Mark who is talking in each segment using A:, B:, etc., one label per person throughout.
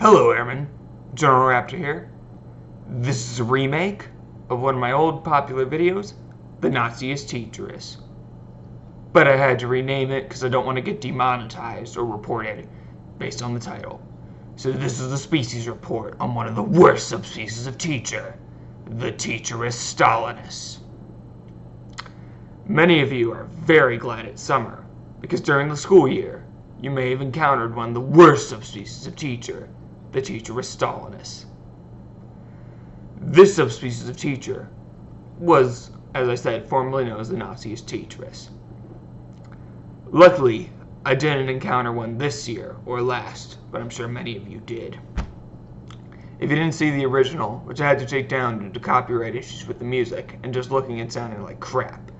A: Hello Airman, General Raptor here. This is a remake of one of my old popular videos, The Naziest Teacherus. But I had to rename it because I don't want to get demonetized or reported based on the title. So this is the species report on one of the worst subspecies of teacher, the Teacherus Stalinus. Many of you are very glad it's summer, because during the school year, you may have encountered one of the worst subspecies of teacher, the Teacherus Stalinus. This subspecies of teacher was, as I said, formerly known as the Naziest Teacherus. Luckily, I didn't encounter one this year or last, but I'm sure many of you did. If you didn't see the original, which I had to take down due to copyright issues with the music and just looking and sounding like crap,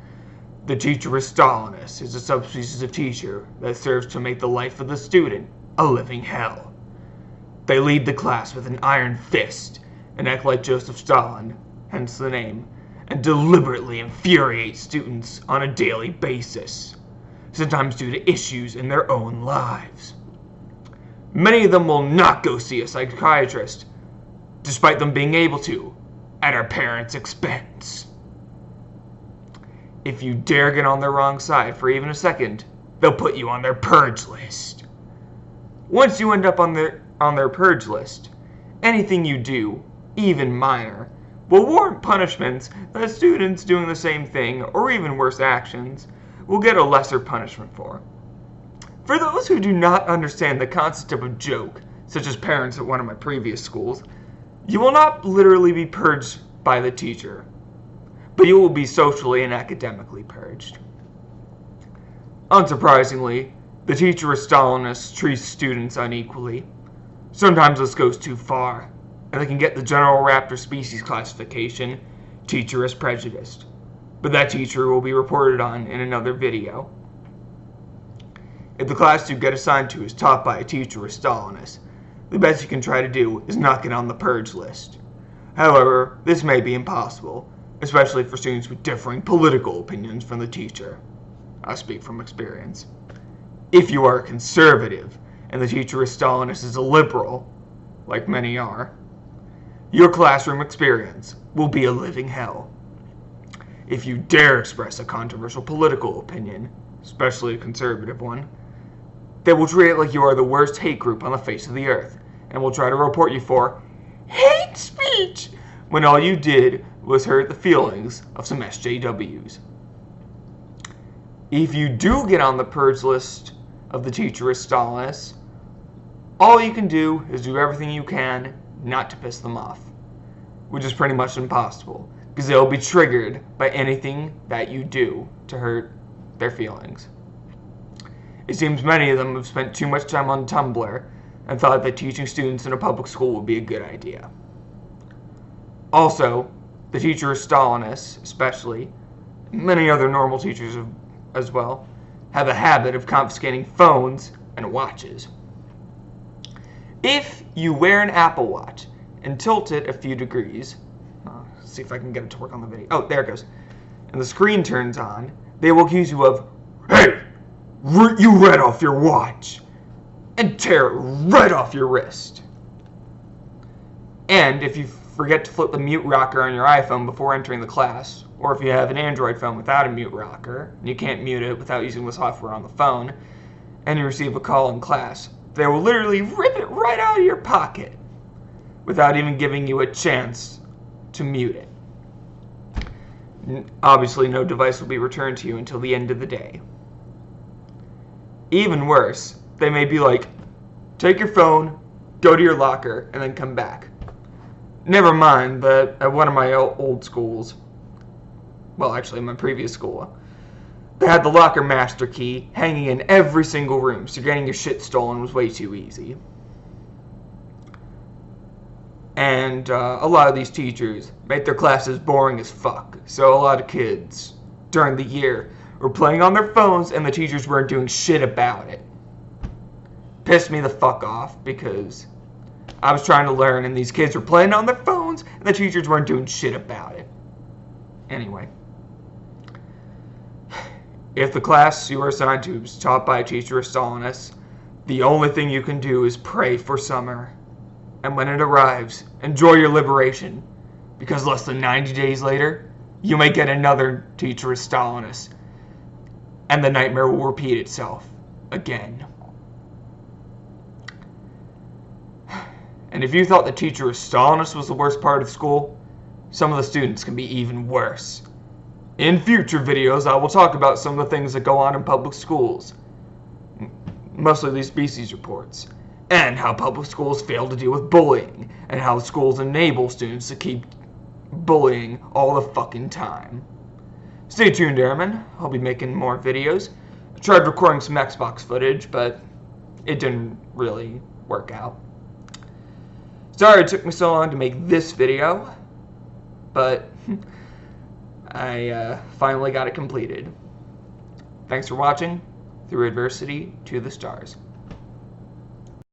A: the Teacherus Stalinus is a subspecies of teacher that serves to make the life of the student a living hell. They lead the class with an iron fist and act like Joseph Stalin, hence the name, and deliberately infuriate students on a daily basis, sometimes due to issues in their own lives. Many of them will not go see a psychiatrist, despite them being able to, at our parents' expense. If you dare get on their wrong side for even a second, they'll put you on their purge list. Once you end up on their purge list, anything you do, even minor, will warrant punishments that students doing the same thing, or even worse actions, will get a lesser punishment for. For those who do not understand the concept of a joke, such as parents at one of my previous schools, you will not literally be purged by the teacher, but you will be socially and academically purged. Unsurprisingly, the Teacherus Stalinus treats students unequally. Sometimes this goes too far, and they can get the general raptor species classification, Teacherus prejudiced. But that teacher will be reported on in another video. If the class you get assigned to is taught by a Teacherus Stalinus, the best you can try to do is not get on the purge list. However, this may be impossible, especially for students with differing political opinions from the teacher. I speak from experience. If you are a conservative and the Teacherus Stalinus is a liberal, like many are, your classroom experience will be a living hell. If you dare express a controversial political opinion, especially a conservative one, they will treat it like you are the worst hate group on the face of the earth, and will try to report you for hate speech, when all you did was hurt the feelings of some SJWs. If you do get on the purge list of the Teacherus Stalinus, all you can do is do everything you can not to piss them off, which is pretty much impossible, because they'll be triggered by anything that you do to hurt their feelings. It seems many of them have spent too much time on Tumblr and thought that teaching students in a public school would be a good idea. Also, the Teacherus Stalinus, especially, many other normal teachers as well, have a habit of confiscating phones and watches. If you wear an Apple Watch and tilt it a few degrees, let's see if I can get it to work on the video. Oh, there it goes. And the screen turns on, they will accuse you of, "Hey, you read off your watch," and tear it right off your wrist. And if you forget to flip the mute rocker on your iPhone before entering the class, or if you have an Android phone without a mute rocker, and you can't mute it without using the software on the phone, and you receive a call in class, they will literally rip it right out of your pocket without even giving you a chance to mute it. Obviously, no device will be returned to you until the end of the day. Even worse, they may be like, "Take your phone, go to your locker, and then come back." Never mind that at one of my old schools, well, actually my previous school, they had the locker master key hanging in every single room, so getting your shit stolen was way too easy. And a lot of these teachers make their classes boring as fuck, so a lot of kids during the year were playing on their phones and the teachers weren't doing shit about it. Pissed me the fuck off, because I was trying to learn and these kids were playing on their phones and the teachers weren't doing shit about it. Anyway, if the class you are assigned to is taught by a Teacherus Stalinus, the only thing you can do is pray for summer. And when it arrives, enjoy your liberation, because less than 90 days later, you may get another Teacherus Stalinus, and the nightmare will repeat itself again. And if you thought the Teacherus Stalinus was the worst part of school, some of the students can be even worse. In future videos, I will talk about some of the things that go on in public schools, mostly these species reports, and how public schools fail to deal with bullying, and how schools enable students to keep bullying all the fucking time. Stay tuned, Airman. I'll be making more videos. I tried recording some Xbox footage, but it didn't really work out. Sorry it took me so long to make this video, but I finally got it completed. Thanks for watching. Through adversity to the stars.